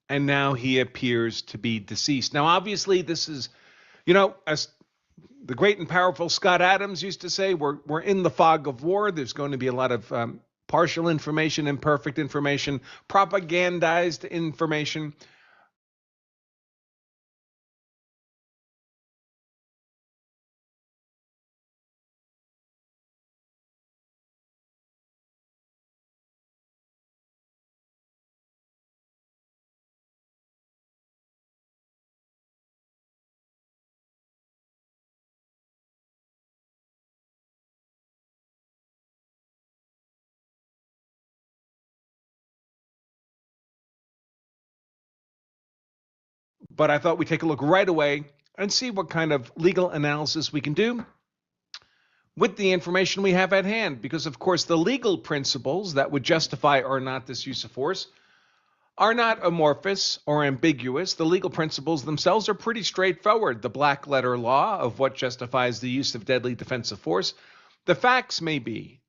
and now he appears to be deceased. Now, obviously, this is, as the great and powerful Scott Adams used to say, we're in the fog of war. There's going to be a lot of partial information, imperfect information, propagandized information. But I thought we'd take a look right away and see what kind of legal analysis we can do with the information we have at hand. Because, of course, the legal principles that would justify or not this use of force are not amorphous or ambiguous. The legal principles themselves are pretty straightforward. The black letter law of what justifies the use of deadly defensive force. The facts may be,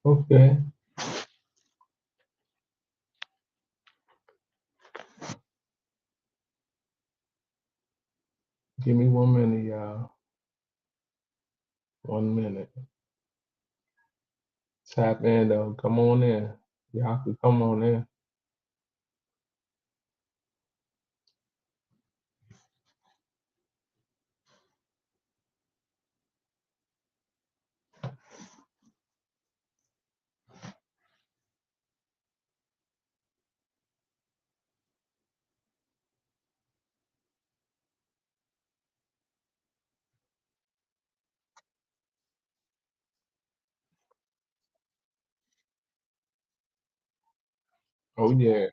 Okay. Give me 1 minute, y'all. 1 minute. Tap in though. Come on in. Y'all can come on in. Oh yeah.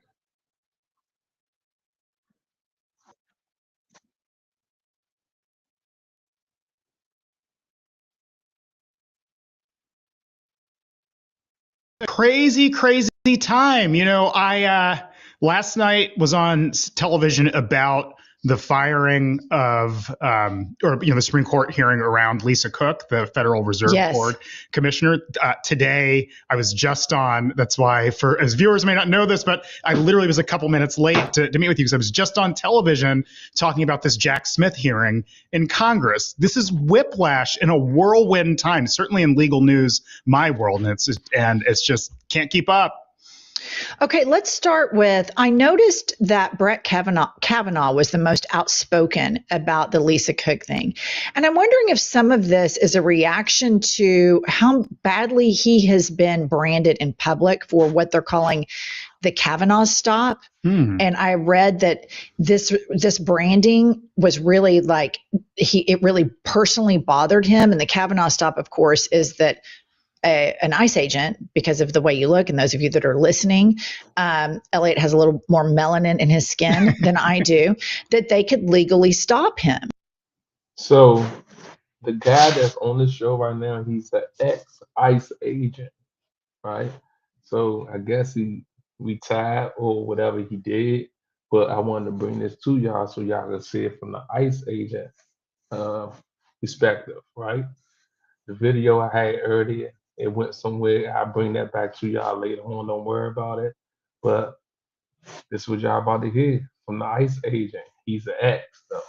Crazy time. I last night was on television about the firing of, the Supreme Court hearing around Lisa Cook, the Federal Reserve Yes. Board commissioner. Today, I was just on. That's why, for as viewers may not know this, but I literally was a couple minutes late to meet with you because I was just on television talking about this Jack Smith hearing in Congress. This is whiplash in a whirlwind time, certainly in legal news, my world, and it's just can't keep up. Okay, let's start with I noticed that Brett Kavanaugh was the most outspoken about the Lisa Cook thing. And I'm wondering if some of this is a reaction to how badly he has been branded in public for what they're calling the Kavanaugh stop. And I read that this branding was really like it really personally bothered him. And the Kavanaugh stop, of course, is that an ICE agent, because of the way you look, and those of you that are listening, Elliot has a little more melanin in his skin than I do, that they could legally stop him. So the guy that's on the show right now, he's an ex-ICE agent, right? So I guess he retired or whatever he did. But I wanted to bring this to y'all so y'all can see it from the ICE agent perspective, right? The video I had earlier, it went somewhere. I'll bring that back to y'all later on. Don't worry about it. But this is what y'all about to hear from the ICE agent. He's an ex, though.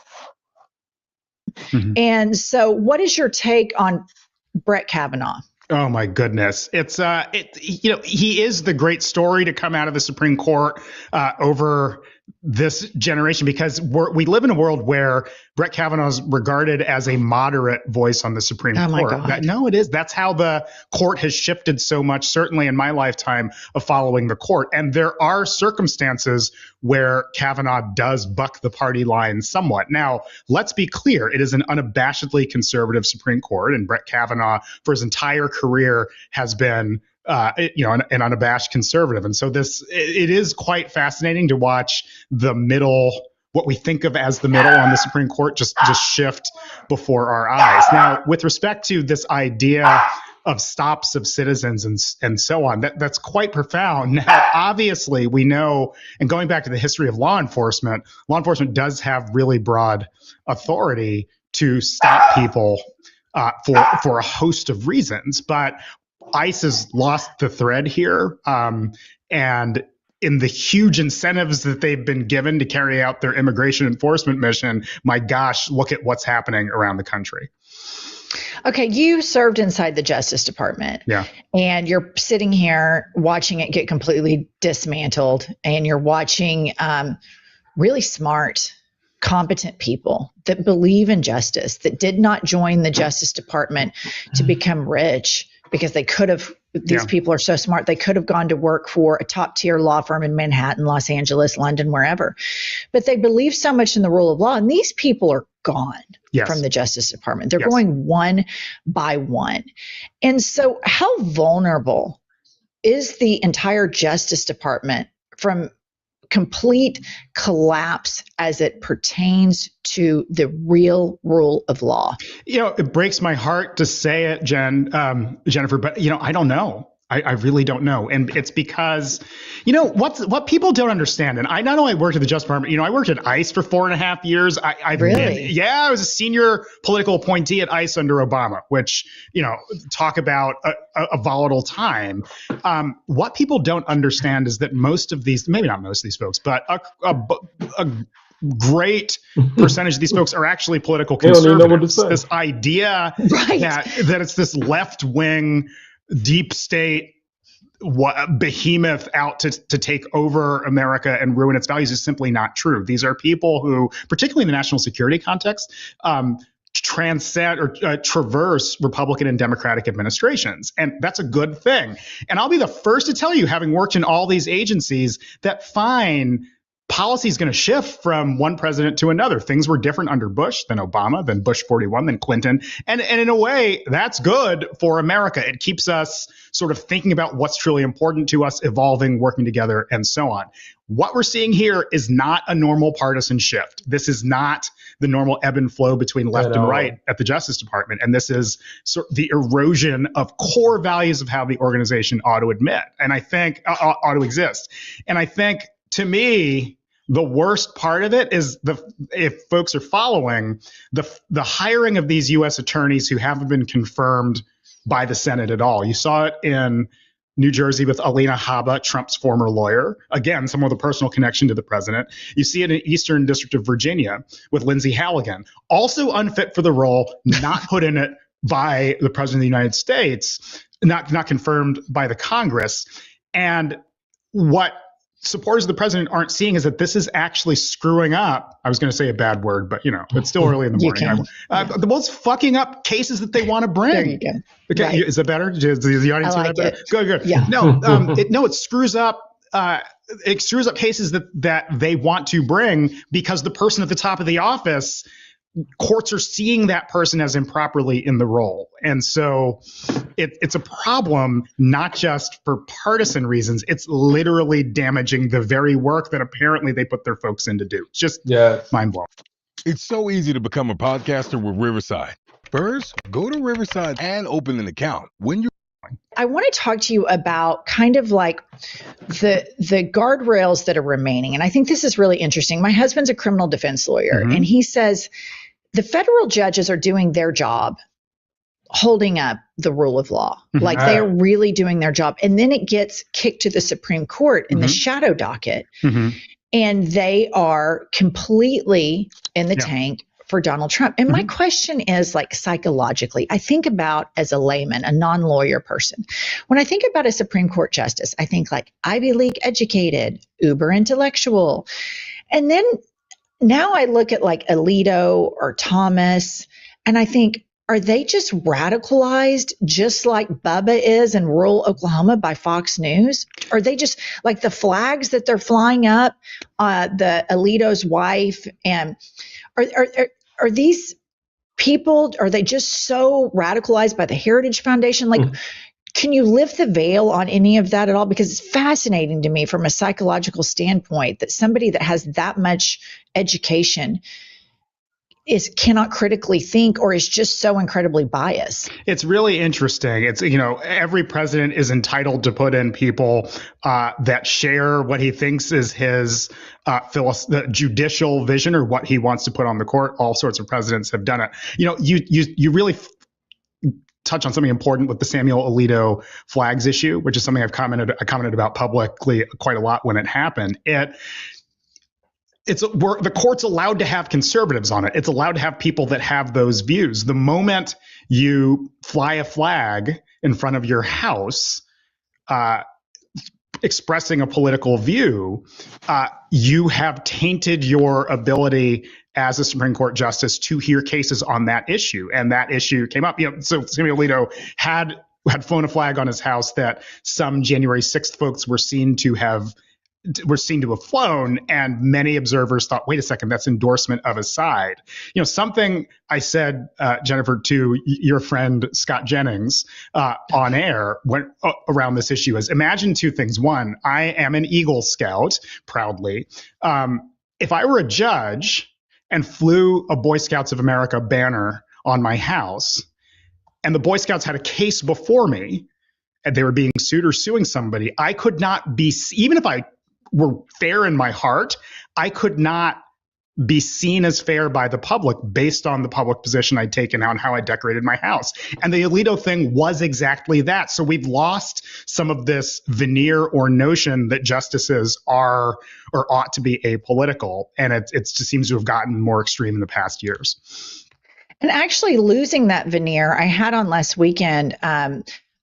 And so, what is your take on Brett Kavanaugh? Oh my goodness. He is the great story to come out of the Supreme Court over this generation, because we live in a world where Brett Kavanaugh is regarded as a moderate voice on the Supreme Court. My God. No, it is. That's how the court has shifted so much, certainly in my lifetime of following the court. And there are circumstances where Kavanaugh does buck the party line somewhat. Now, let's be clear. It is an unabashedly conservative Supreme Court, and Brett Kavanaugh, for his entire career, has been an unabashed conservative. And so it is quite fascinating to watch the middle, what we think of as the middle on the Supreme Court, just shift before our eyes. Now, with respect to this idea of stops of citizens and so on, that's quite profound. Now, obviously, we know, and going back to the history of law enforcement does have really broad authority to stop people for a host of reasons. But ICE has lost the thread here, and in the huge incentives that they've been given to carry out their immigration enforcement mission, my gosh, look at what's happening around the country. Okay, you served inside the Justice Department. Yeah. And you're sitting here watching it get completely dismantled, and you're watching really smart, competent people that believe in justice, that did not join the Justice Department to become rich, because they could have, these people are so smart, they could have gone to work for a top tier law firm in Manhattan, Los Angeles, London, wherever. But they believe so much in the rule of law, and these people are gone from the Justice Department. They're going one by one. And so how vulnerable is the entire Justice Department from complete collapse as it pertains to the real rule of law? It breaks my heart to say it, Jennifer, but I don't know. I really don't know. And it's because, what people don't understand. And I not only worked at the Justice Department, I worked at ICE for 4.5 years. I was a senior political appointee at ICE under Obama, which, talk about a volatile time. What people don't understand is that most of these, maybe not most of these folks, but a great percentage of these folks are actually political conservatives. They don't even know what to say. This idea that it's this left-wing deep state behemoth out to take over America and ruin its values is simply not true. These are people who, particularly in the national security context, transcend or traverse Republican and Democratic administrations. And that's a good thing. And I'll be the first to tell you, having worked in all these agencies, that policy is going to shift from one president to another. Things were different under Bush, then Obama, then Bush 41, then Clinton. And in a way, that's good for America. It keeps us sort of thinking about what's truly important to us, evolving, working together, and so on. What we're seeing here is not a normal partisan shift. This is not the normal ebb and flow between left and right at the Justice Department. And this is the erosion of core values of how the organization ought to ought to exist. And I think, to me, the worst part of it is if folks are following the hiring of these U.S. attorneys who haven't been confirmed by the Senate at all. You saw it in New Jersey with Alina Habba, Trump's former lawyer. Again, someone with a personal connection to the president. You see it in Eastern District of Virginia with Lindsey Halligan, also unfit for the role, not put in it by the president of the United States, not confirmed by the Congress. And what supporters of the president aren't seeing is that this is actually screwing up. I was going to say a bad word, but it's still early in the morning. The most fucking up cases that they want to bring. There you go. Okay, right. Is that better? Does the audience hear that better? Good. Yeah. No, it screws up. It screws up cases that they want to bring because the person at the top of the office, courts are seeing that person as improperly in the role. And so it's a problem, not just for partisan reasons. It's literally damaging the very work that apparently they put their folks in to do. It's just mind-blowing. It's so easy to become a podcaster with Riverside. First, go to Riverside and open an account. I want to talk to you about kind of like the guardrails that are remaining. And I think this is really interesting. My husband's a criminal defense lawyer, and he says the federal judges are doing their job holding up the rule of law. Like they are really doing their job. And then it gets kicked to the Supreme Court in the shadow docket. And they are completely in the tank for Donald Trump. And my question is, like, psychologically, I think about, as a layman, a non-lawyer person, when I think about a Supreme Court justice, I think like Ivy League educated, uber intellectual. And then now I look at like Alito or Thomas, and I think, are they just radicalized just like Bubba is in rural Oklahoma by Fox News? Are they just like the flags that they're flying up, the Alito's wife, and are these people, are they just so radicalized by the Heritage Foundation? Like, can you lift the veil on any of that at all? Because it's fascinating to me from a psychological standpoint that somebody that has that much education cannot critically think, or is just so incredibly biased. It's really interesting. It's, every president is entitled to put in people that share what he thinks is his the judicial vision or what he wants to put on the court. All sorts of presidents have done it. You really touch on something important with the Samuel Alito flags issue, which is something I commented about publicly quite a lot when it happened. The court's allowed to have conservatives on it. It's allowed to have people that have those views. The moment you fly a flag in front of your house, expressing a political view, you have tainted your ability as a Supreme Court justice to hear cases on that issue. And that issue came up. So Samuel Alito had flown a flag on his house that some January 6th folks were seen to have flown, and many observers thought, wait a second, that's endorsement of a side. Something I said, Jennifer, to your friend Scott Jennings on air around this issue is, imagine two things. One, I am an Eagle Scout, proudly. If I were a judge and flew a Boy Scouts of America banner on my house, and the Boy Scouts had a case before me, and they were being sued or suing somebody, I could not be, even if I were fair in my heart, I could not be seen as fair by the public based on the public position I'd taken on how I decorated my house. And the Alito thing was exactly that. So we've lost some of this veneer or notion that justices are or ought to be apolitical. And it just seems to have gotten more extreme in the past years. And actually losing that veneer, I had on last weekend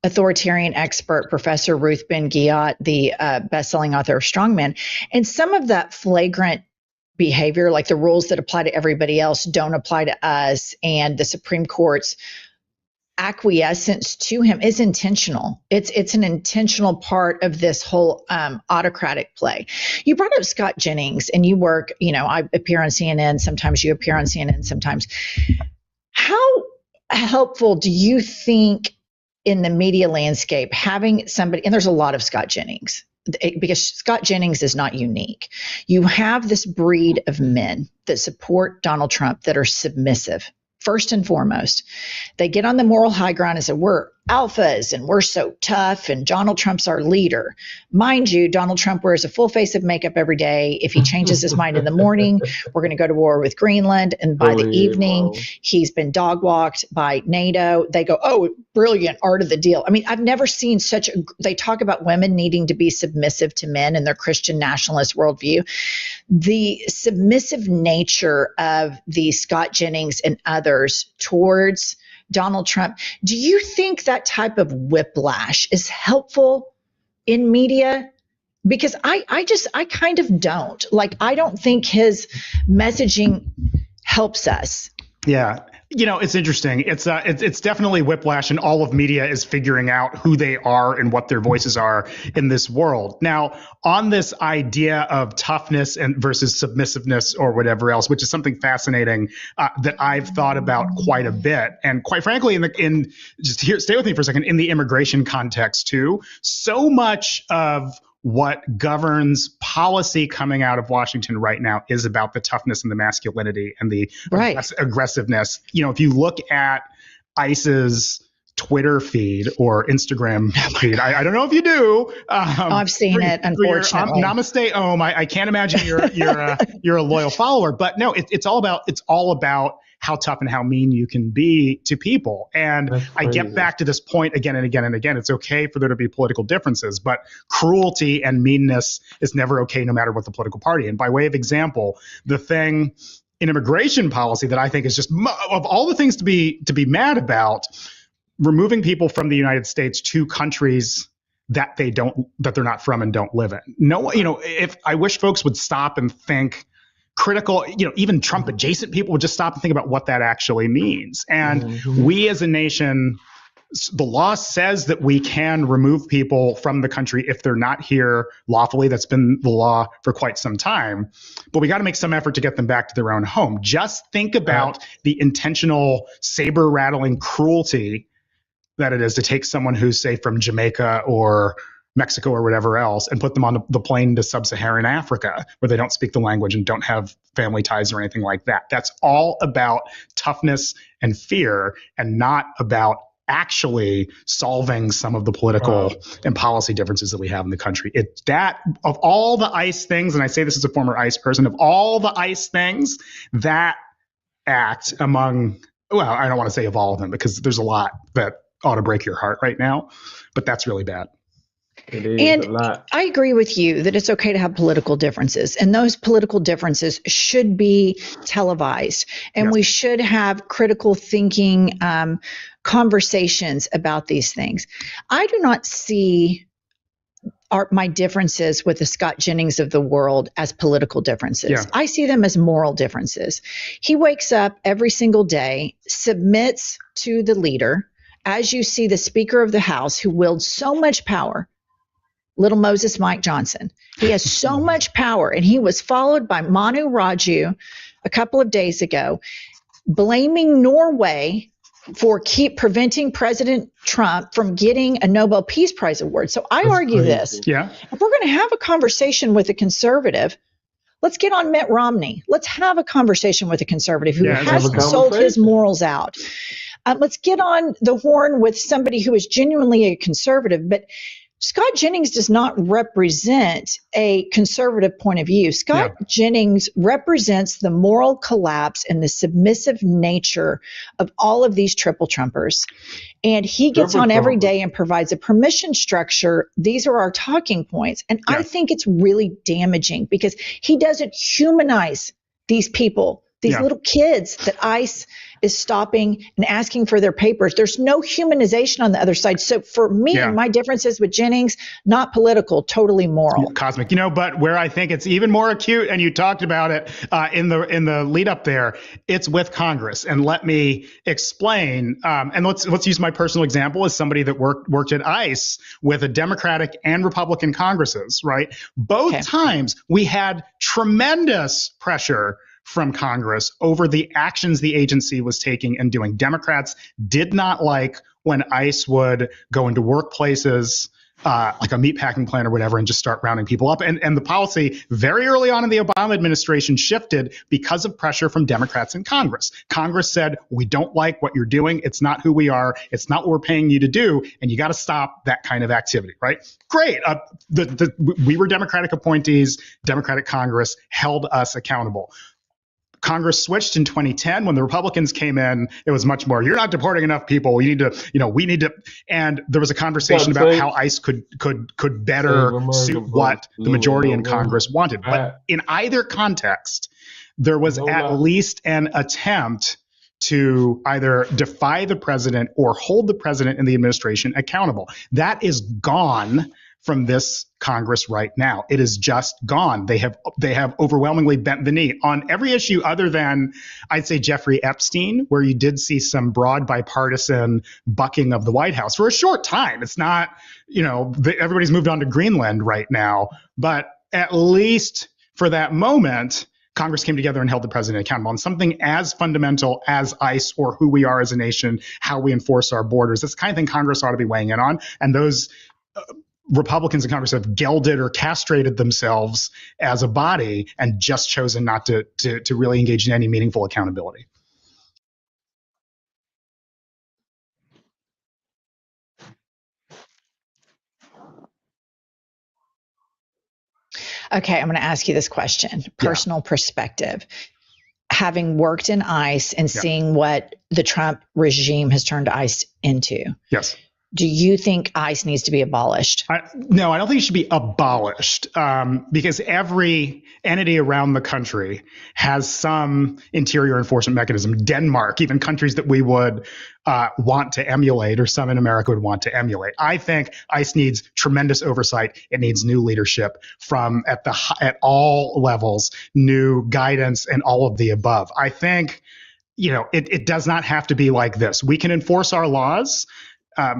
authoritarian expert, Professor Ruth Ben-Ghiat, the best-selling author of Strongmen. And some of that flagrant behavior, like the rules that apply to everybody else don't apply to us, and the Supreme Court's acquiescence to him is intentional. It's an intentional part of this whole autocratic play. You brought up Scott Jennings, and you work, I appear on CNN, sometimes you appear on CNN, sometimes. How helpful do you think in the media landscape having somebody, and there's a lot of Scott Jennings, because Scott Jennings is not unique. You have this breed of men that support Donald Trump that are submissive, first and foremost. They get on the moral high ground and say, we're alphas and we're so tough and Donald Trump's our leader. Mind you, Donald Trump wears a full face of makeup every day. If he changes his mind in the morning, we're going to go to war with Greenland. And by the evening, he's been dog walked by NATO. They go, oh, brilliant, art of the deal. I mean, I've never seen they talk about women needing to be submissive to men in their Christian nationalist worldview. The submissive nature of the Scott Jennings and others towards Donald Trump. Do you think that type of whiplash is helpful in media? Because I kind of don't. Like, I don't think his messaging helps us. Yeah. It's interesting. It's definitely whiplash, and all of media is figuring out who they are and what their voices are in this world. Now, on this idea of toughness and versus submissiveness or whatever else, which is something fascinating that I've thought about quite a bit, and quite frankly, stay with me for a second, in the immigration context too, so much of what governs policy coming out of Washington right now is about the toughness and the masculinity and the aggressiveness. If you look at ICE's Twitter feed or Instagram feed, I don't know if you do. I've seen it, unfortunately. Namaste, Om. I can't imagine you're a loyal follower, but no, it's all about how tough and how mean you can be to people. And I get back to this point again and again and again. It's okay for there to be political differences, but cruelty and meanness is never okay, no matter what the political party. And by way of example, the thing in immigration policy that I think is just, of all the things to be mad about, removing people from the United States to countries that they're not from and don't live in. No, if I wish folks would stop and think critical, even Trump adjacent people would just stop and think about what that actually means. And we as a nation, the law says that we can remove people from the country if they're not here lawfully. That's been the law for quite some time, but we got to make some effort to get them back to their own home. Just think about the intentional saber rattling cruelty that it is to take someone who's, say, from Jamaica or Mexico or whatever else and put them on the plane to sub-Saharan Africa where they don't speak the language and don't have family ties or anything like that. That's all about toughness and fear and not about actually solving some of the political and policy differences that we have in the country. It's that, of all the ICE things, and I say this as a former ICE person, of all the ICE things, that act among, well, I don't want to say of all of them because there's a lot that ought to break your heart right now, but that's really bad. It is and a lot. I agree with you that it's okay to have political differences, and those political differences should be televised, and we should have critical thinking conversations about these things. I do not see my differences with the Scott Jennings of the world as political differences. Yeah. I see them as moral differences. He wakes up every single day, submits to the leader, as you see the Speaker of the House, who wields so much power, little Moses Mike Johnson. He has so much power, and he was followed by Manu Raju a couple of days ago, blaming Norway for preventing President Trump from getting a Nobel Peace Prize award. So I argue this. Yeah. If we're going to have a conversation with a conservative, let's get on Mitt Romney. Let's have a conversation with a conservative who hasn't sold his morals out. Let's get on the horn with somebody who is genuinely a conservative, but Scott Jennings does not represent a conservative point of view. Scott Jennings represents the moral collapse and the submissive nature of all of these triple Trumpers. And he gets on every day and provides a permission structure. These are our talking points. And I think it's really damaging because he doesn't humanize these people, these little kids that ICE is stopping and asking for their papers. There's no humanization on the other side. So for me, my differences with Jennings, not political, totally moral. Cosmic, but where I think it's even more acute, and you talked about it in the lead up there, it's with Congress. And let me explain. And let's use my personal example as somebody that worked at ICE with a Democratic and Republican Congresses, right? Both times we had tremendous pressure from Congress over the actions the agency was taking and doing. Democrats did not like when ICE would go into workplaces like a meatpacking plant or whatever and just start rounding people up. And the policy very early on in the Obama administration shifted because of pressure from Democrats in Congress. Congress said, we don't like what you're doing. It's not who we are. It's not what we're paying you to do. And you got to stop that kind of activity, right? Great. We were Democratic appointees. Democratic Congress held us accountable. Congress switched in 2010 when the Republicans came in. It was much more, you're not deporting enough people. You need to, we need to. And there was a conversation about how ICE could better suit what the majority in Congress wanted. But in either context, there was at least an attempt to either defy the president or hold the president and the administration accountable. That is gone from this Congress right now. It is just gone. They have overwhelmingly bent the knee on every issue other than, I'd say, Jeffrey Epstein, where you did see some broad bipartisan bucking of the White House for a short time. It's not, everybody's moved on to Greenland right now, but at least for that moment, Congress came together and held the president accountable on something as fundamental as ICE or who we are as a nation, how we enforce our borders. That's the kind of thing Congress ought to be weighing in on. And those Republicans in Congress have gelded or castrated themselves as a body and just chosen not to really engage in any meaningful accountability. Okay, I'm going to ask you this question, personal perspective. Having worked in ICE and seeing what the Trump regime has turned ICE into. Yes. Do you think ICE needs to be abolished? No, I don't think it should be abolished because every entity around the country has some interior enforcement mechanism. Denmark, even countries that we would want to emulate, or some in America would want to emulate. I think ICE needs tremendous oversight. It needs new leadership from at all levels, new guidance, and all of the above. I think it does not have to be like this. We can enforce our laws.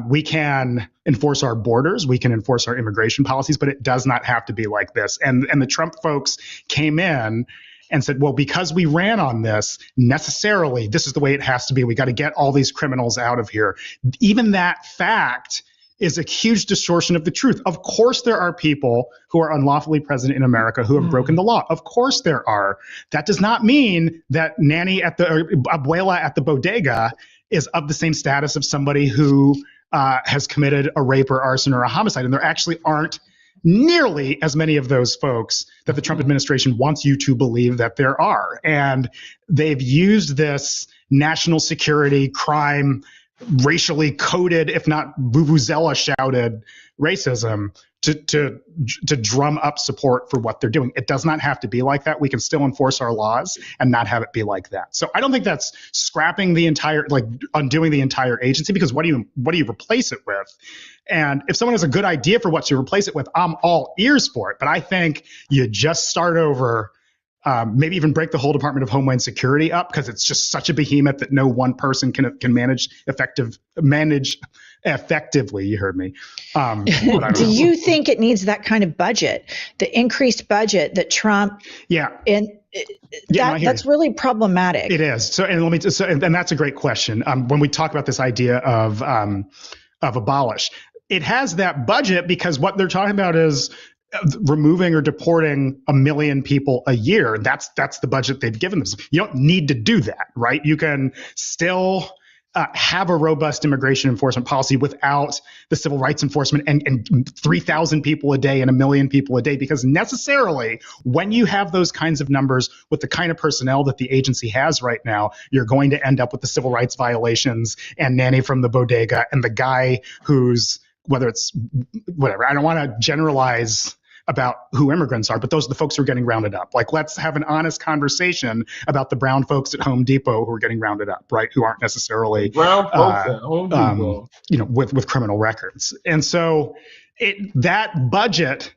We can enforce our borders, we can enforce our immigration policies, but it does not have to be like this. And the Trump folks came in and said, well, because we ran on this, necessarily, this is the way it has to be. We got to get all these criminals out of here. Even that fact is a huge distortion of the truth. Of course, there are people who are unlawfully present in America who have broken the law. Of course there are. That does not mean that abuela at the bodega is of the same status of somebody who has committed a rape or arson or a homicide. And there actually aren't nearly as many of those folks that the Trump administration wants you to believe that there are. And they've used this national security crime, racially coded, if not vuvuzela shouted racism to drum up support for what they're doing. It does not have to be like that. We can still enforce our laws and not have it be like that. So I don't think that's scrapping undoing the entire agency, because what do you replace it with? And if someone has a good idea for what to replace it with, I'm all ears for it. But I think you just start over. Maybe even break the whole Department of Homeland Security up, because it's just such a behemoth that no one person can manage effectively. You heard me. Do you think it needs that kind of budget, the increased budget that Trump? That's really problematic. It is. And that's a great question. When we talk about this idea of abolish, it has that budget because what they're talking about is removing or deporting 1 million people a year. That's the budget they've given them. You don't need to do that, right? You can still have a robust immigration enforcement policy without the civil rights enforcement and 3,000 people a day and 1 million people a day, because necessarily when you have those kinds of numbers with the kind of personnel that the agency has right now, you're going to end up with the civil rights violations and nanny from the bodega and the guy who's, whether it's whatever, I don't want to generalize about who immigrants are, but those are the folks who are getting rounded up. Like, let's have an honest conversation about the brown folks at Home Depot who are getting rounded up, right? Who aren't necessarily brown folks at Home Depot, with criminal records. And so that budget,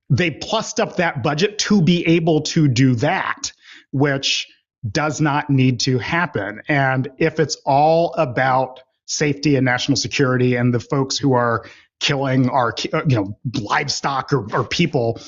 they plussed up that budget to be able to do that, which does not need to happen. And if it's all about safety and national security and the folks who are killing our livestock or people,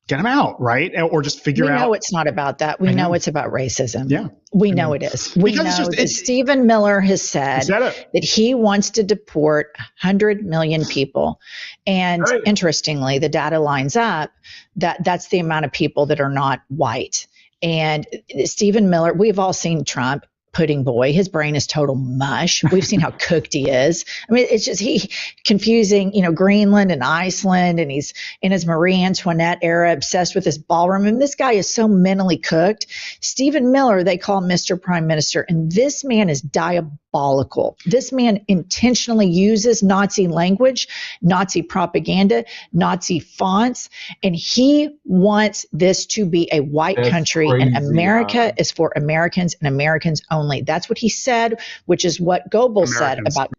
get them out, right? Or just figure out. We know it's not about that. We know it's about racism. Yeah. We know it is. We know that Stephen Miller has said that he wants to deport 100 million people. And interestingly, the data lines up that that's the amount of people that are not white. And Stephen Miller, we've all seen Trump. Pudding boy, his brain is total mush. We've seen how cooked he is. I mean, it's just he confusing, Greenland and Iceland, and he's in his Marie Antoinette era, obsessed with his ballroom. And this guy is so mentally cooked. Stephen Miller, they call Mr. Prime Minister, and this man is diabolical. This man intentionally uses Nazi language, Nazi propaganda, Nazi fonts, and he wants this to be a white country, crazy, and America is for Americans and Americans only. That's what he said, which is what Goebbels said about.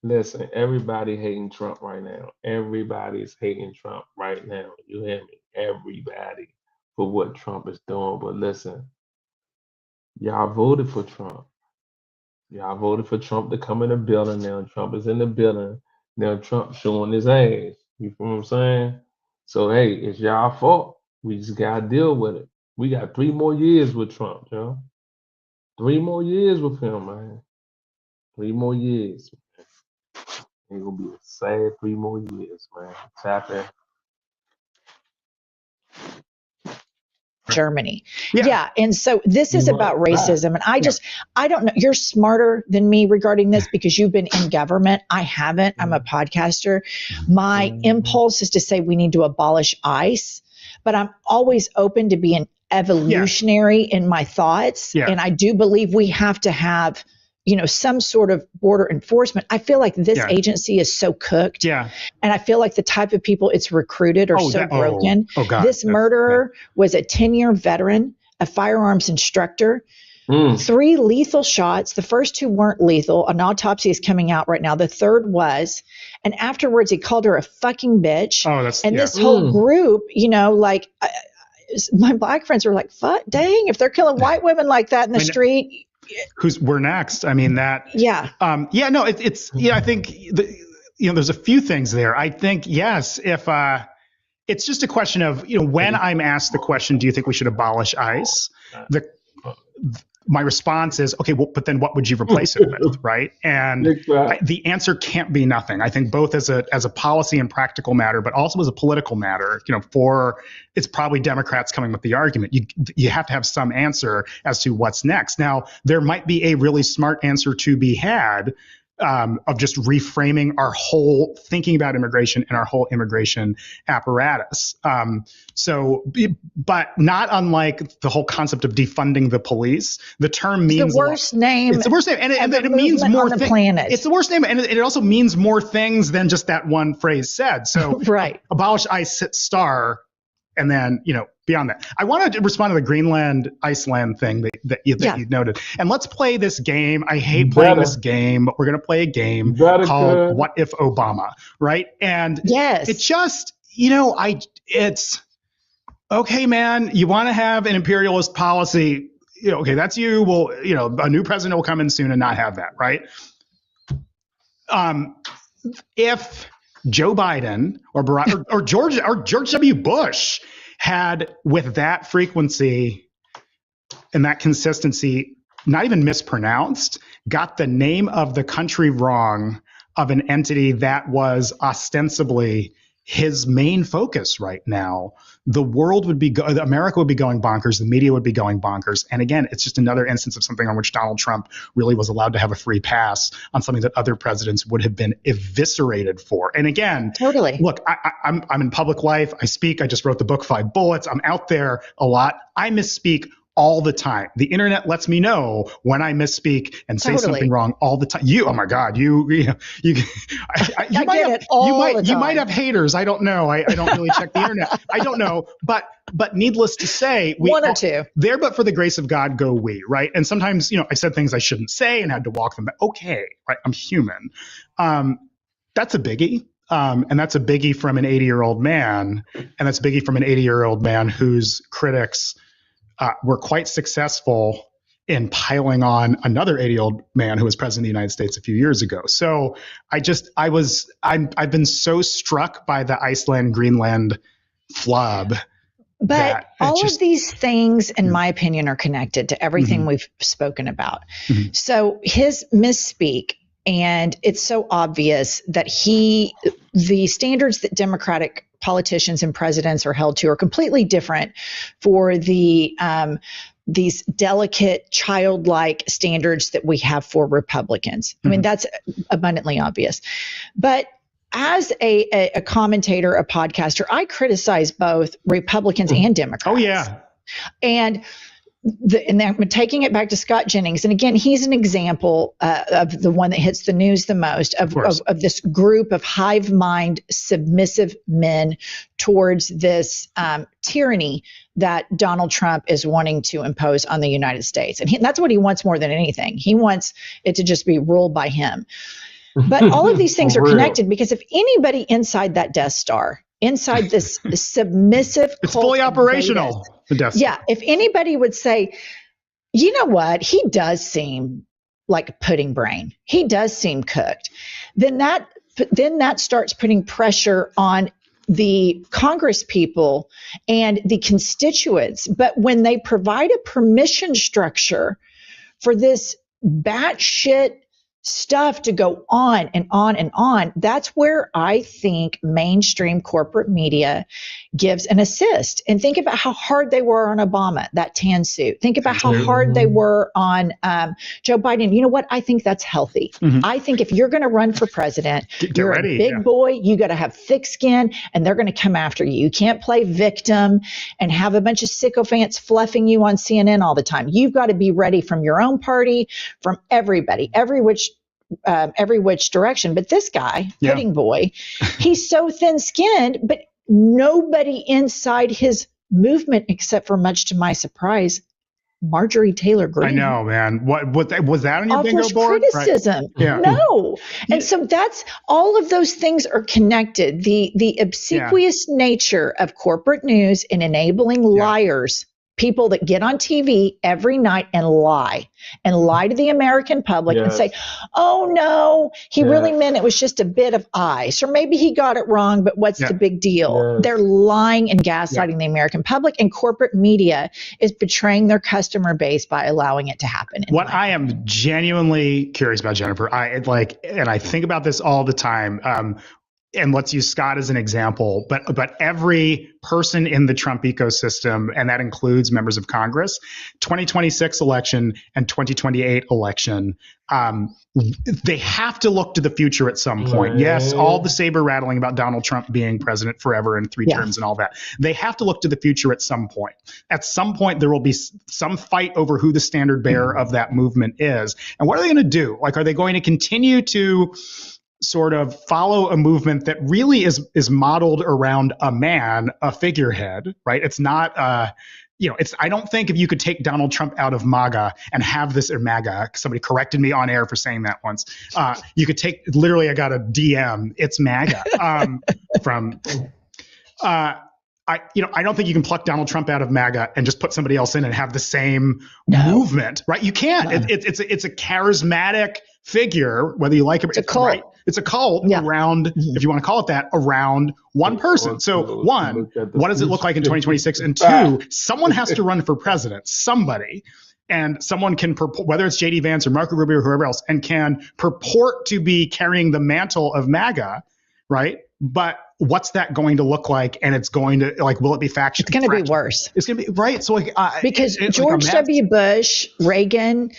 Listen, everybody hating Trump right now. Everybody's hating Trump right now. You hear me? Everybody for what Trump is doing. But listen, y'all voted for Trump. Y'all voted for Trump to come in the building. Now Trump is in the building. Now Trump showing his ass. You feel what I'm saying? So, hey, it's y'all fault. We just got to deal with it. We got 3 more years with Trump, yo. 3 more years with him, man. 3 more years. It's going to be a sad 3 more years, man. Tap in. Germany. Yeah. And so this is about racism. And I don't know. You're smarter than me regarding this because you've been in government. I haven't. I'm a podcaster. My impulse is to say we need to abolish ICE, but I'm always open to being evolutionary in my thoughts. And I do believe we have to have, some sort of border enforcement. I feel like this agency is so cooked. And I feel like the type of people it's recruited are broken. God. This murderer was a 10-year veteran, a firearms instructor, 3 lethal shots. The first 2 weren't lethal. An autopsy is coming out right now. The third was. And afterwards, he called her a fucking bitch. This whole group, my black friends were like, fuck, dang, if they're killing white women like that in the street. We're next. I mean, that. I think, there's a few things there. I think, yes, if it's just a question of, when I'm asked the question, do you think we should abolish ICE? My response is, okay, well, but then what would you replace it with, right? And the answer can't be nothing. I think both as a policy and practical matter, but also as a political matter, it's probably Democrats coming with the argument. You have to have some answer as to what's next. Now, there might be a really smart answer to be had of just reframing our whole thinking about immigration and our whole immigration apparatus. But not unlike the whole concept of defunding the police, the term means the worst name. It's the worst name, and it means more on the planet. It's the worst name, and it also means more things than just that one phrase said. So, abolish ICE star, and then beyond that, I want to respond to the Greenland, Iceland thing that you noted. And let's play this game. I hate playing this game, but we're going to play a game called What If Obama, right? And it just, it's okay, man. You want to have an imperialist policy? Okay, that's you. Well, a new president will come in soon and not have that, right? If Joe Biden or Barack or George W. Bush had, with that frequency and that consistency, not even mispronounced, got the name of the country wrong of an entity that was ostensibly his main focus right now, the world would be, America would be going bonkers, the media would be going bonkers. And again, it's just another instance of something on which Donald Trump really was allowed to have a free pass on something that other presidents would have been eviscerated for. And again, Totally. look, I'm in public life. I speak. I just wrote the book 5 Bullets. I'm out there a lot. I misspeak all the time. The internet lets me know when I misspeak and say something wrong all the time. Oh my God, you might have haters. I don't know. I don't really check the internet. I don't know. But needless to say, one or two there, but for the grace of God, go we, right? And sometimes, I said things I shouldn't say and had to walk them back. Okay, right? I'm human. That's a biggie. And that's a biggie from an 80-year-old man. And that's a biggie from an 80-year-old man whose critics were quite successful in piling on another 80-year-old man who was president of the United States a few years ago. So I've been so struck by the Iceland, Greenland flub. But all of these things, in my opinion, are connected to everything we've spoken about. So his misspeak, and it's so obvious that the standards that Democratic politicians and presidents are held to are completely different for these delicate, childlike standards that we have for Republicans. I mean, that's abundantly obvious. But as a commentator, a podcaster, I criticize both Republicans and Democrats. Oh, yeah. And I'm taking it back to Scott Jennings. And again, he's an example of the one that hits the news the most of this group of hive mind, submissive men towards this tyranny that Donald Trump is wanting to impose on the United States. And that's what he wants more than anything. He wants it to just be ruled by him. But all of these things are connected, because if anybody inside that Death Star, inside this submissive it's fully operational. Yeah. If anybody would say, you know what, he does seem like a pudding brain, he does seem cooked, then that starts putting pressure on the Congress people and the constituents. But when they provide a permission structure for this batshit stuff to go on and on and on, that's where I think mainstream corporate media gives an assist. And think about how hard they were on Obama, that tan suit. Think about how hard they were on Joe Biden. You know what? I think that's healthy. I think if you're going to run for president, you're ready, a big boy, you got to have thick skin, and they're going to come after you. You can't play victim and have a bunch of sycophants fluffing you on CNN all the time. You've got to be ready from your own party, from everybody, every which direction. But this guy, pudding boy, he's so thin-skinned, but nobody inside his movement, except for, much to my surprise, Marjorie Taylor Greene. I know, man. What was that on your bingo board? Criticism. Right. Yeah. No. And so that's all of those things are connected. The obsequious nature of corporate news and enabling liars, people that get on TV every night and lie to the American public and say, oh no, he really meant it was just a bit of ice, or maybe he got it wrong, but what's the big deal? They're lying and gaslighting the American public, and corporate media is betraying their customer base by allowing it to happen. What I am genuinely curious about, Jennifer, and I think about this all the time, and let's use Scott as an example, but every person in the Trump ecosystem, and that includes members of Congress, 2026 election and 2028 election, they have to look to the future at some point. Yes, all the saber rattling about Donald Trump being president forever and 3 terms and all that. They have to look to the future at some point. At some point, there will be some fight over who the standard bearer of that movement is. And what are they going to do? Like, are they going to continue to sort of follow a movement that really is modeled around a man, a figurehead, right? It's not, I don't think if you could take Donald Trump out of MAGA and have this, or MAGA, somebody corrected me on air for saying that once. You could take, literally, I got a DM, it's MAGA I don't think you can pluck Donald Trump out of MAGA and just put somebody else in and have the same movement, right? You can't. No. It's a charismatic figure, whether you like it. It's a cult. Right? It's a cult around, if you want to call it that, around one person. So one, what does it look like in 2026? And two, someone has to run for president, somebody. And someone can, whether it's J.D. Vance or Marco Rubio or whoever else, and can purport to be carrying the mantle of MAGA, right? but what's that going to look like? And it's going to, like, will it be faction? It's going to be worse. It's going to be, right? So like, because George W. Bush, Reagan,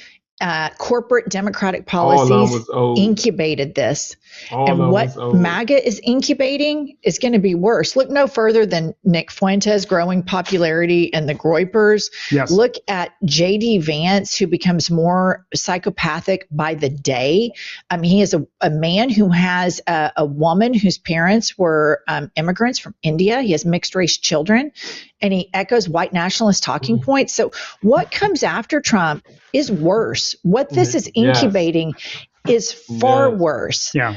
corporate democratic policies incubated this. And what MAGA is incubating is going to be worse. Look no further than Nick Fuentes' growing popularity and the Groypers. Yes. Look at J.D. Vance, who becomes more psychopathic by the day. He is a man who has a woman whose parents were immigrants from India. He has mixed race children, and he echoes white nationalist talking points. So what comes after Trump is worse. What this is incubating is far worse. Yeah.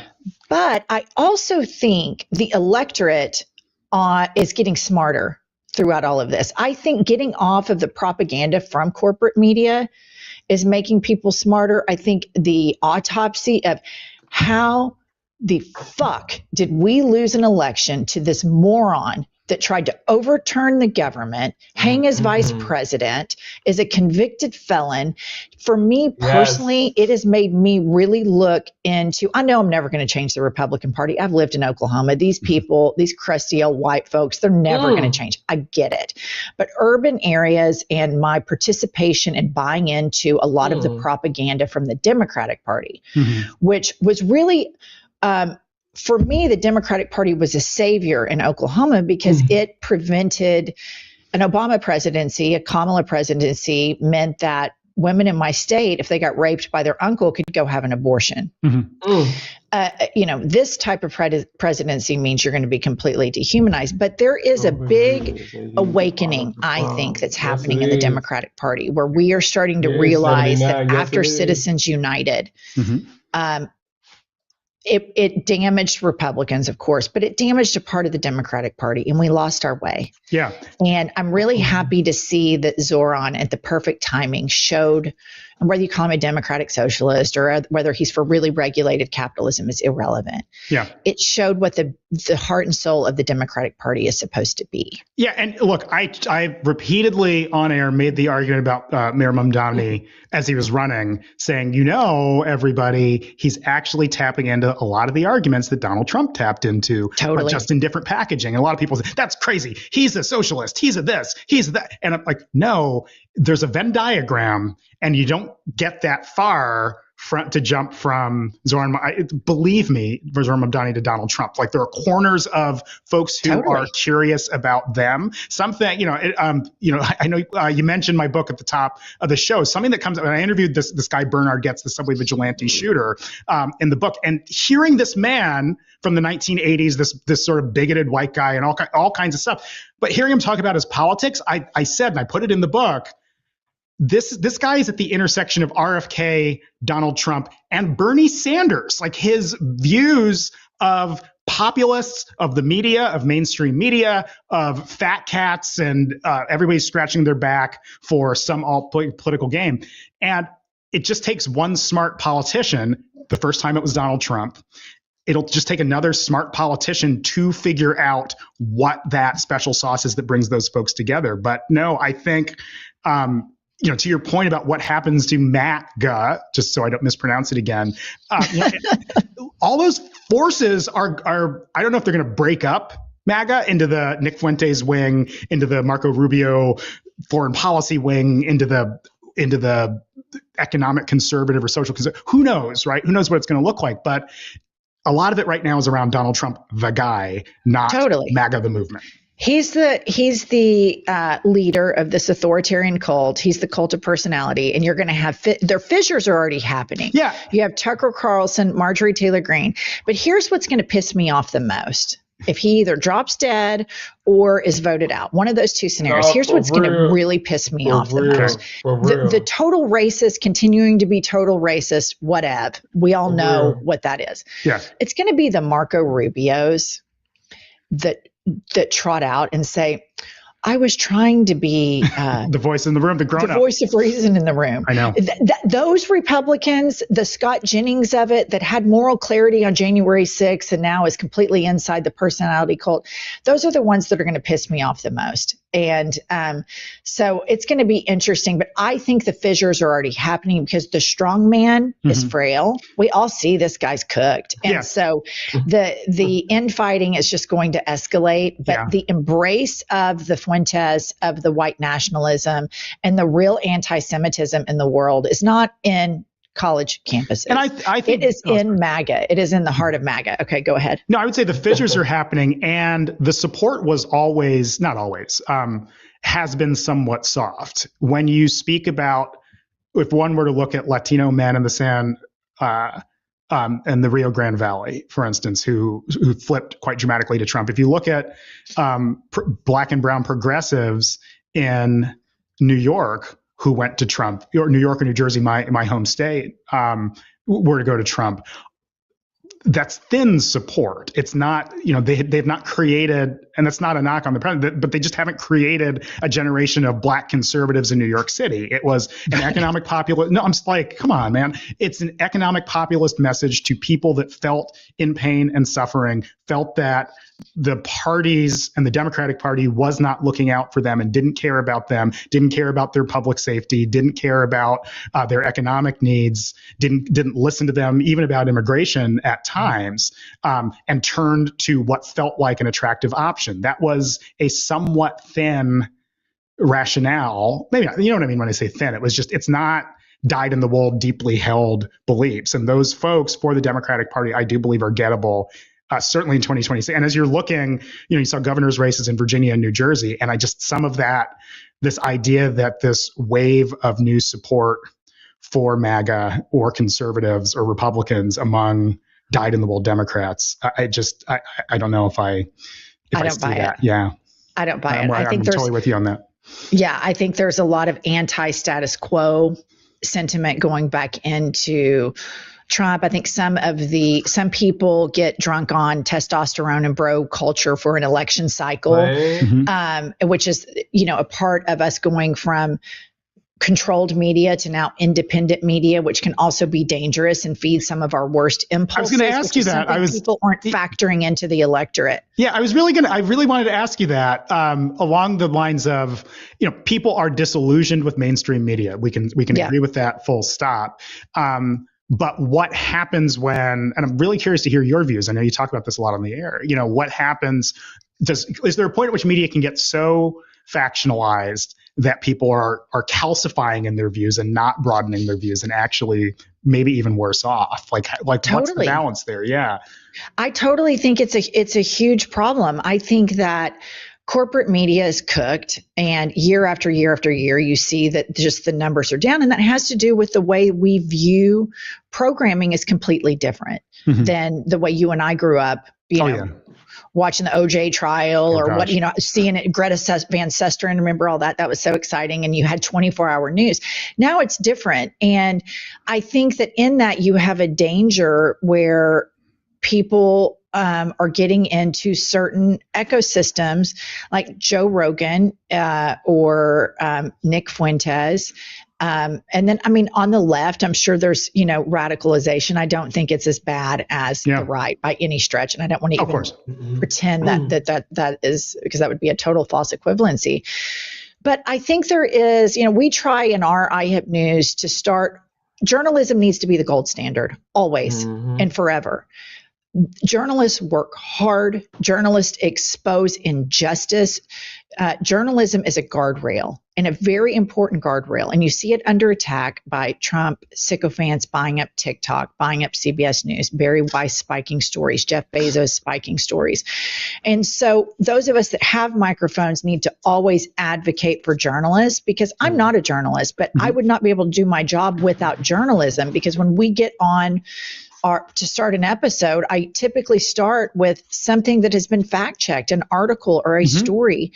But I also think the electorate is getting smarter throughout all of this. I think getting off of the propaganda from corporate media is making people smarter. I think the autopsy of how the fuck did we lose an election to this moron that tried to overturn the government, hang as vice president, is a convicted felon. For me personally, it has made me really look into, I know I'm never going to change the Republican Party. I've lived in Oklahoma. These people, these crusty old white folks, they're never going to change. I get it. But urban areas and my participation in buying into a lot of the propaganda from the Democratic Party, which was really, for me, the Democratic Party was a savior in Oklahoma because it prevented an Obama presidency. A Kamala presidency meant that women in my state, if they got raped by their uncle, could go have an abortion. This type of presidency means you're going to be completely dehumanized. But there is a big awakening, I think, that's happening in the Democratic Party, where we are starting to realize that after Citizens United, it damaged Republicans, of course, but it damaged a part of the Democratic Party, and we lost our way. Yeah. And I'm really happy to see that Zoran, at the perfect timing, showed, and whether you call him a democratic socialist or whether he's for really regulated capitalism is irrelevant. Yeah. It showed what the heart and soul of the Democratic Party is supposed to be. Yeah. And look, I repeatedly on air made the argument about Mayor Mamdani as he was running, saying, everybody, he's actually tapping into a lot of the arguments that Donald Trump tapped into, but just in different packaging. And a lot of people say, that's crazy. He's a socialist. He's a this. He's a that. And I'm like, no, there's a Venn diagram, and you don't get that far to jump from Zoran, believe me, Zoran Mamdani to Donald Trump. Like, there are corners of folks who are curious about them. Something, I know you mentioned my book at the top of the show. Something that comes up, and I interviewed this guy Bernard Getz, the subway vigilante shooter, in the book, and hearing this man from the 1980s, this sort of bigoted white guy and all kinds of stuff, but hearing him talk about his politics, I said, and I put it in the book, this guy is at the intersection of RFK, Donald Trump, and Bernie Sanders. Like, his views of populists, of the media, of mainstream media, of fat cats, and everybody's scratching their back for some political game. And it just takes one smart politician. The first time it was Donald Trump. It'll just take another smart politician to figure out what that special sauce is that brings those folks together. But no, I think, to your point about what happens to MAGA, just so I don't mispronounce it again, all those forces are, I don't know if they're going to break up MAGA into the Nick Fuentes wing, into the Marco Rubio foreign policy wing, into the economic conservative or social conservative. Who knows, right? Who knows what it's going to look like? But a lot of it right now is around Donald Trump, the guy, not MAGA, the movement. He's the leader of this authoritarian cult. He's the cult of personality, and you're going to have their fissures are already happening. Yeah, you have Tucker Carlson, Marjorie Taylor Greene. But here's what's going to piss me off the most: if he either drops dead or is voted out, one of those two scenarios. Here's what's going to really piss me off the most: the total racist continuing to be total racist. Whatever, we all know what that is. Yeah, it's going to be the Marco Rubios that trot out and say, I was trying to be the voice in the room, the voice of reason in the room. I know. Those Republicans, the Scott Jennings of it, that had moral clarity on January 6th and now is completely inside the personality cult, those are the ones that are going to piss me off the most. And so it's going to be interesting, but I think the fissures are already happening because the strong man is frail. We all see this guy's cooked. And so the infighting is just going to escalate, but the embrace of the Fuentes, of the white nationalism and the real anti-Semitism in the world is not in college campuses. And I think it is in MAGA. It is in the heart of MAGA. Okay, go ahead. No, I would say the fissures are happening, and the support was always, not always, has been somewhat soft. When you speak about, if one were to look at Latino men in the San and the Rio Grande Valley, for instance, who flipped quite dramatically to Trump. If you look at black and brown progressives in New York who went to Trump, or New York or New Jersey, my home state, were to go to Trump, that's thin support. It's not, they've not created, and that's not a knock on the president, but they just haven't created a generation of black conservatives in New York City. It was an economic populist. No, I'm just like, come on, man. It's an economic populist message to people that felt in pain and suffering, felt that the parties and the Democratic Party was not looking out for them and didn't care about them, didn't care about their public safety, didn't care about their economic needs, didn't listen to them even about immigration at times, and turned to what felt like an attractive option. That was a somewhat thin rationale. Maybe not, you know what I mean when I say thin. It's not dyed-in-the-wool, deeply held beliefs. And those folks for the Democratic Party, I do believe, are gettable. Certainly in 2026. And as you're looking, you saw governor's races in Virginia and New Jersey. And some of that, this idea that this wave of new support for MAGA or conservatives or Republicans among dyed-in-the-wool Democrats, I don't know if I don't buy that. Yeah. I don't buy it. I'm totally with you on that. Yeah. I think there's a lot of anti-status quo sentiment going back into Trump. I think some people get drunk on testosterone and bro culture for an election cycle, which is, a part of us going from controlled media to now independent media, which can also be dangerous and feed some of our worst impulses. I was going to ask you that. People aren't factoring into the electorate. Yeah, I really wanted to ask you that along the lines of, people are disillusioned with mainstream media. We can agree with that, full stop. But what happens when, and I'm really curious to hear your views. I know you talk about this a lot on the air. What happens? Is there a point at which media can get so factionalized that people are calcifying in their views and not broadening their views and actually maybe even worse off? Like totally. What's the balance there? Yeah. I totally think it's a huge problem. I think that corporate media is cooked, and year after year after year, you see that just the numbers are down. And that has to do with the way we view programming is completely different than the way you and I grew up, watching the OJ trial seeing it, Greta Van Susteren, remember all that? That was so exciting. And you had 24-hour news. Now it's different. And I think that in that you have a danger where people are getting into certain ecosystems like Joe Rogan or Nick Fuentes. And then, on the left, I'm sure there's, radicalization. I don't think it's as bad as the right by any stretch. And I don't want to even pretend that is, because that would be a total false equivalency. But I think there is, we try in our iHip News to start, journalism needs to be the gold standard always and forever. Journalists work hard. Journalists expose injustice. Journalism is a guardrail, and a very important guardrail. And you see it under attack by Trump sycophants buying up TikTok, buying up CBS News, Barry Weiss spiking stories, Jeff Bezos spiking stories. And so those of us that have microphones need to always advocate for journalists, because I'm not a journalist, but I would not be able to do my job without journalism, because when we get on to start an episode, I typically start with something that has been fact checked, an article or a story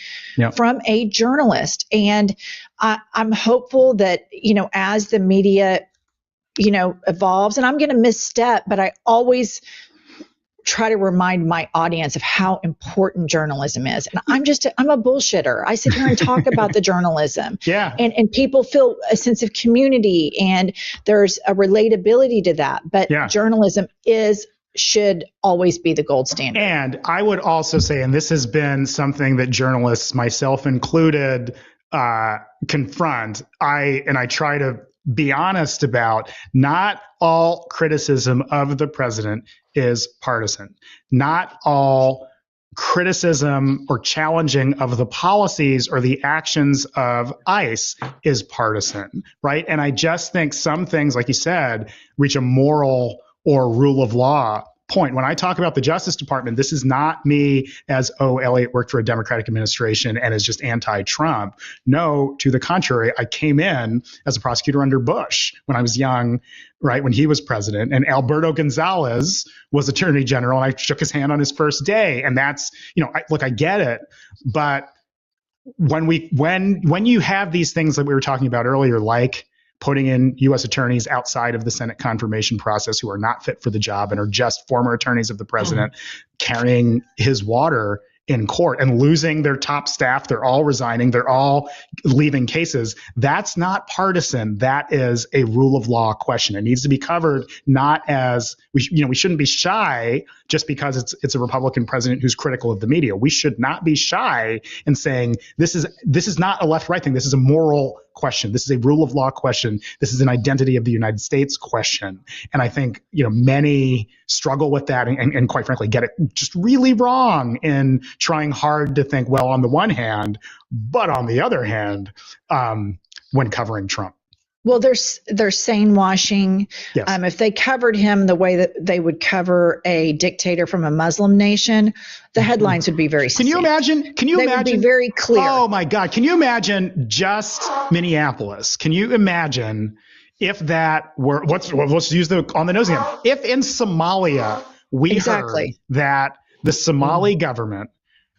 from a journalist. And I'm hopeful that, as the media, evolves, and I'm going to misstep, but I always try to remind my audience of how important journalism is. And I'm a bullshitter. I sit here and talk about the journalism. Yeah. And people feel a sense of community, and there's a relatability to that. But journalism is should always be the gold standard. And I would also say, and this has been something that journalists, myself included, confront. I try to be honest about, not all criticism of the president is partisan. Not all criticism or challenging of the policies or the actions of ICE is partisan, right? And I just think some things, like you said, reach a moral or rule of law point. When I talk about the Justice Department, this is not me as, oh, Elliot worked for a Democratic administration and is just anti-Trump. No, to the contrary, I came in as a prosecutor under Bush when I was young, right, when he was president. And Alberto Gonzalez was Attorney General, and I shook his hand on his first day. And that's, I get it. But when you have these things that we were talking about earlier, like putting in U.S. attorneys outside of the Senate confirmation process who are not fit for the job and are just former attorneys of the president carrying his water in court and losing their top staff. They're all resigning. They're all leaving cases. That's not partisan. That is a rule of law question. It needs to be covered, not as we shouldn't be shy just because it's a Republican president who's critical of the media. We should not be shy in saying this is not a left-right thing. This is a moral question. This is a rule of law question. This is an identity of the United States question. And I think, many struggle with that and quite frankly get it just really wrong in trying hard to think, well, on the one hand, but on the other hand, when covering Trump. Well, they're sane washing. Yes. If they covered him the way that they would cover a dictator from a Muslim nation, the headlines would be very Can you imagine? They would be very clear. Oh my God. Can you imagine just Minneapolis? Can you imagine if that were, let's use the on the nose again. If in Somalia we heard that the Somali government,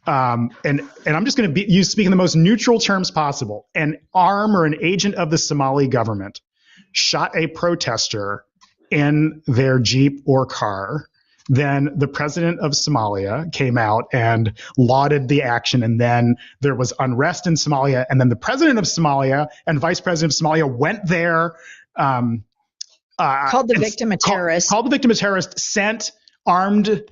and I'm just going to speak in the most neutral terms possible, an arm or an agent of the Somali government shot a protester in their Jeep or car, then the president of Somalia came out and lauded the action, and then there was unrest in Somalia, and then the president of Somalia and vice president of Somalia went there, called the victim a terrorist. Called the victim a terrorist, sent armed,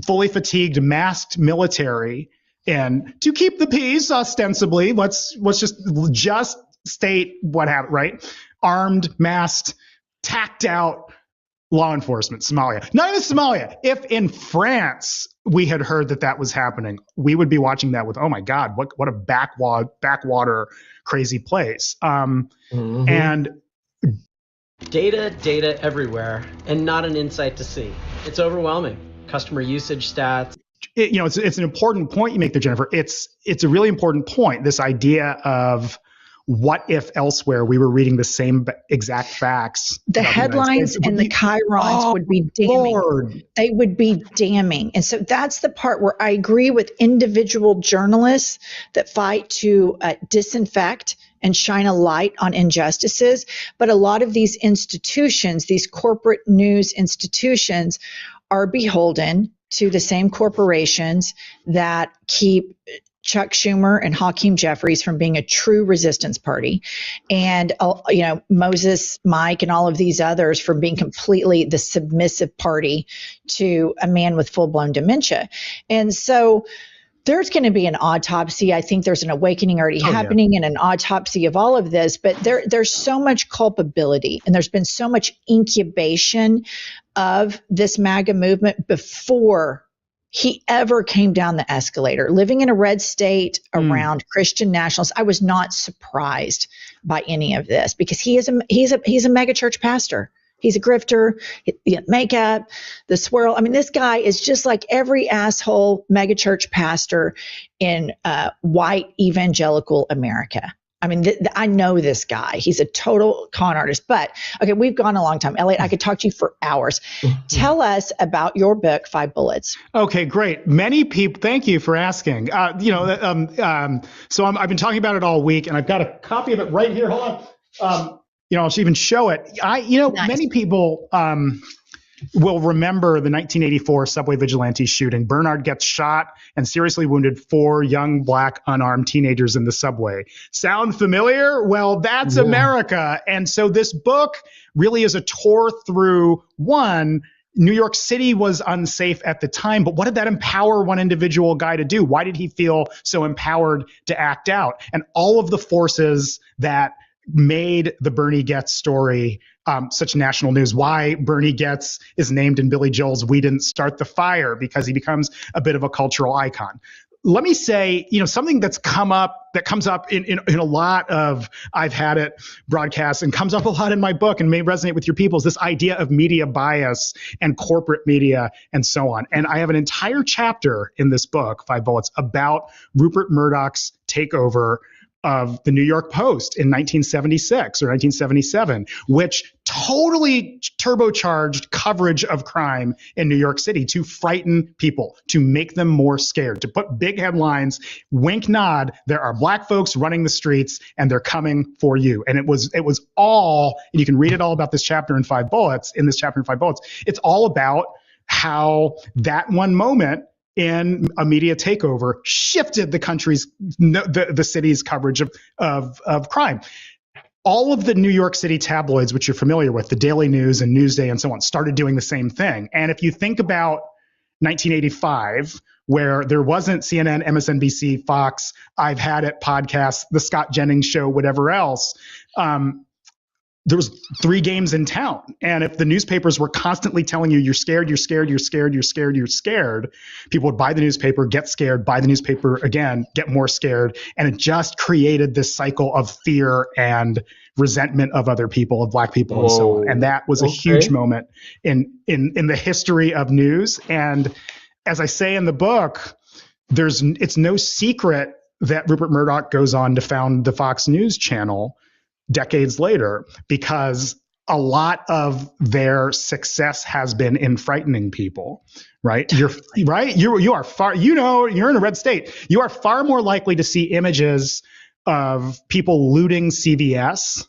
fully fatigued, masked military in to keep the peace, ostensibly. Let's just state what happened, right? Armed, masked, tacked out law enforcement, Somalia. Not even Somalia. If in France we had heard that was happening, we would be watching that with, oh my God, what a backwater crazy place. And data everywhere, and not an insight to see. It's overwhelming. Customer usage stats. It's an important point you make there, Jennifer. It's a really important point. This idea of what if elsewhere we were reading the same exact facts. The headlines and the chyrons would be damning. Lord. They would be damning. And so that's the part where I agree with individual journalists that fight to disinfect and shine a light on injustices. But a lot of these institutions, these corporate news institutions, are beholden to the same corporations that keep Chuck Schumer and Hakeem Jeffries from being a true resistance party, and Moses Mike and all of these others from being completely the submissive party to a man with full-blown dementia. And so there's going to be an autopsy. I think there's an awakening already happening and an autopsy of all of this, but there's so much culpability, and there's been so much incubation of this MAGA movement before he ever came down the escalator. Living in a red state around Christian nationalists, I was not surprised by any of this, because he's a mega church pastor. He's a grifter, makeup, the swirl. I mean, this guy is just like every asshole mega church pastor in white evangelical America. I mean, I know this guy. He's a total con artist. But, okay, we've gone a long time. Elliot, I could talk to you for hours. Tell us about your book, 5 Bullets. Okay, great. Many people, thank you for asking. So I've been talking about it all week, and I've got a copy of it right here. Hold on. I'll even show it. Nice. Many people will remember the 1984 subway vigilante shooting. Bernard gets shot and seriously wounded 4 young black unarmed teenagers in the subway. Sound familiar? Well, that's America. And so this book really is a tour through, one, New York City was unsafe at the time, but what did that empower one individual guy to do? Why did he feel so empowered to act out? And all of the forces that made the Bernie Goetz story such national news, why Bernie Goetz is named in Billy Joel's We Didn't Start the Fire, because he becomes a bit of a cultural icon. Let me say, something that comes up in a lot of I've Had It broadcasts and comes up a lot in my book and may resonate with your people is this idea of media bias and corporate media and so on. And I have an entire chapter in this book, 5 Bullets, about Rupert Murdoch's takeover of the New York Post in 1976 or 1977, which totally turbocharged coverage of crime in New York City to frighten people, to make them more scared, to put big headlines, wink, nod, there are black folks running the streets and they're coming for you. And it was all, and you can read it all about this chapter in 5 Bullets, it's all about how that one moment in a media takeover shifted the country's, the city's coverage of crime. All of the New York City tabloids, which you're familiar with, the Daily News and Newsday and so on, started doing the same thing. And if you think about 1985, where there wasn't CNN, MSNBC, Fox, I've Had It podcasts, the Scott Jennings show, whatever else, there was 3 games in town. And if the newspapers were constantly telling you, you're scared, you're scared, you're scared, you're scared, you're scared, people would buy the newspaper, get scared, buy the newspaper again, get more scared. And it just created this cycle of fear and resentment of other people, of black people and so on. And that was a huge moment in the history of news. And as I say in the book, it's no secret that Rupert Murdoch goes on to found the Fox News channel decades later, because a lot of their success has been in frightening people, right? You're in a red state. You are far more likely to see images of people looting CVS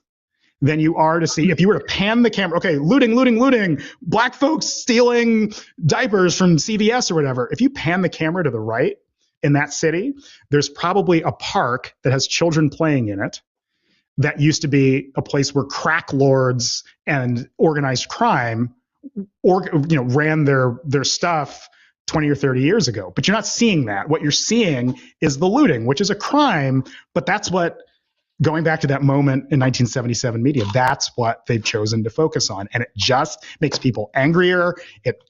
than you are to see, if you were to pan the camera, okay, looting, black folks stealing diapers from CVS or whatever. If you pan the camera to the right in that city, there's probably a park that has children playing in it that used to be a place where crack lords and organized crime ran their stuff 20 or 30 years ago. But you're not seeing that. What you're seeing is the looting, which is a crime, but that's what, going back to that moment in 1977 media, that's what they've chosen to focus on. And it just makes people angrier. It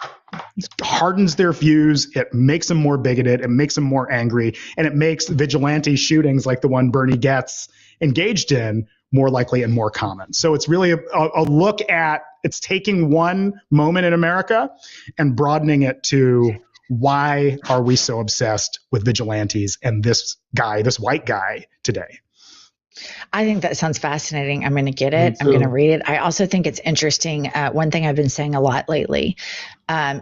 hardens their views. It makes them more bigoted. It makes them more angry. And it makes vigilante shootings like the one Bernie Goetz engaged in more likely and more common. So it's really a look at, it's taking one moment in America and broadening it to why are we so obsessed with vigilantes and this white guy today. I think that sounds fascinating. I'm going to get it. I'm going to read it. I also think it's interesting. One thing I've been saying a lot lately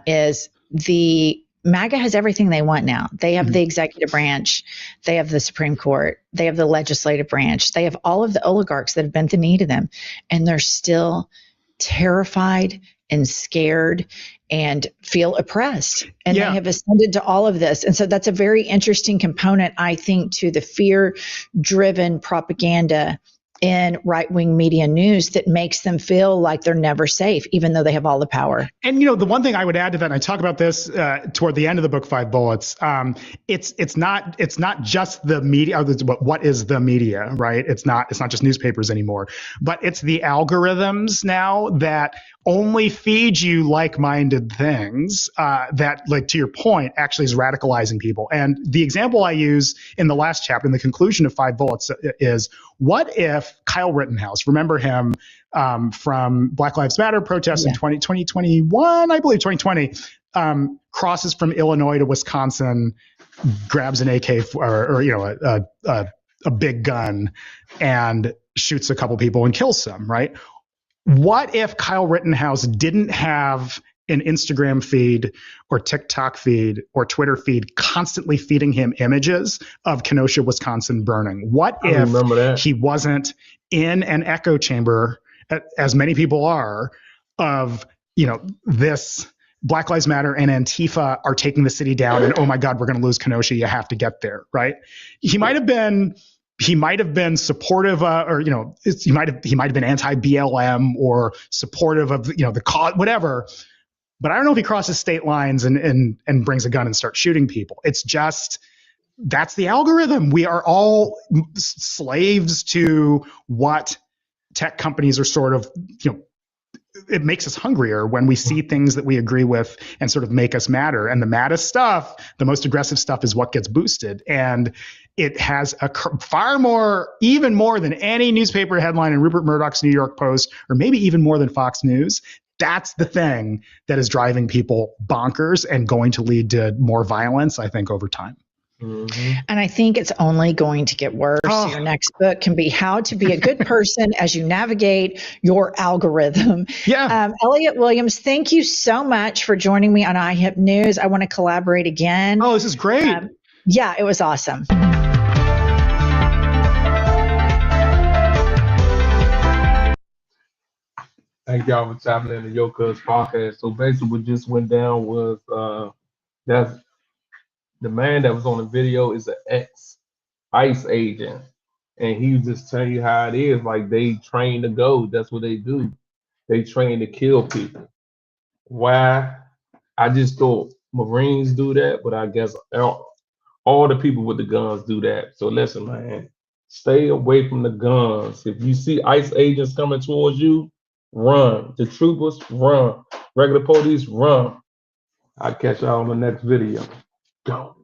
is the MAGA has everything they want now. They have the executive branch. They have the Supreme Court. They have the legislative branch. They have all of the oligarchs that have bent the knee to them. And they're still terrified and scared and feel oppressed. And they have ascended to all of this. And so that's a very interesting component, I think, to the fear-driven propaganda in right-wing media news that makes them feel like they're never safe, even though they have all the power. And, the one thing I would add to that, and I talk about this toward the end of the book, 5 Bullets, it's not just the media, what is the media, right? It's not just newspapers anymore, but it's the algorithms now that only feed you like-minded things that, like, to your point, actually is radicalizing people. And the example I use in the last chapter, in the conclusion of 5 Bullets, is what if Kyle Rittenhouse, remember him from Black Lives Matter protests in 2021, I believe 2020, crosses from Illinois to Wisconsin, grabs an AK or a big gun and shoots a couple people and kills some, right? What if Kyle Rittenhouse didn't have an Instagram feed or TikTok feed or Twitter feed constantly feeding him images of Kenosha, Wisconsin burning? What if he wasn't in an echo chamber, as many people are, of, this Black Lives Matter and Antifa are taking the city down and, oh my God, we're going to lose Kenosha. You have to get there, right? He might have been supportive, he might have been anti-BLM or supportive of, the cause, whatever. But I don't know if he crosses state lines and brings a gun and starts shooting people. It's just, that's the algorithm. We are all slaves to what tech companies are sort of, it makes us hungrier when we see things that we agree with and sort of make us madder. And the maddest stuff, the most aggressive stuff, is what gets boosted. And it has even more than any newspaper headline in Rupert Murdoch's New York Post, or maybe even more than Fox News. That's the thing that is driving people bonkers and going to lead to more violence, I think, over time. Mm-hmm. And I think it's only going to get worse. Oh. Your next book can be How to Be a Good Person as You Navigate Your Algorithm. Yeah. Elliot Williams, thank you so much for joining me on iHip News. I want to collaborate again. Oh, this is great. Yeah, it was awesome. Thank y'all for tapping in the Yocuzpodcast. So basically what just went down was that's the man that was on the video is an ex-ICE agent. And he was just telling you how it is. Like, they train to go. That's what they do. They train to kill people. Why? I just thought Marines do that, but I guess all the people with the guns do that. So listen, man, stay away from the guns. If you see ICE agents coming towards you, run. The troopers, run. Regular police, run. I'll catch y'all on the next video. Go.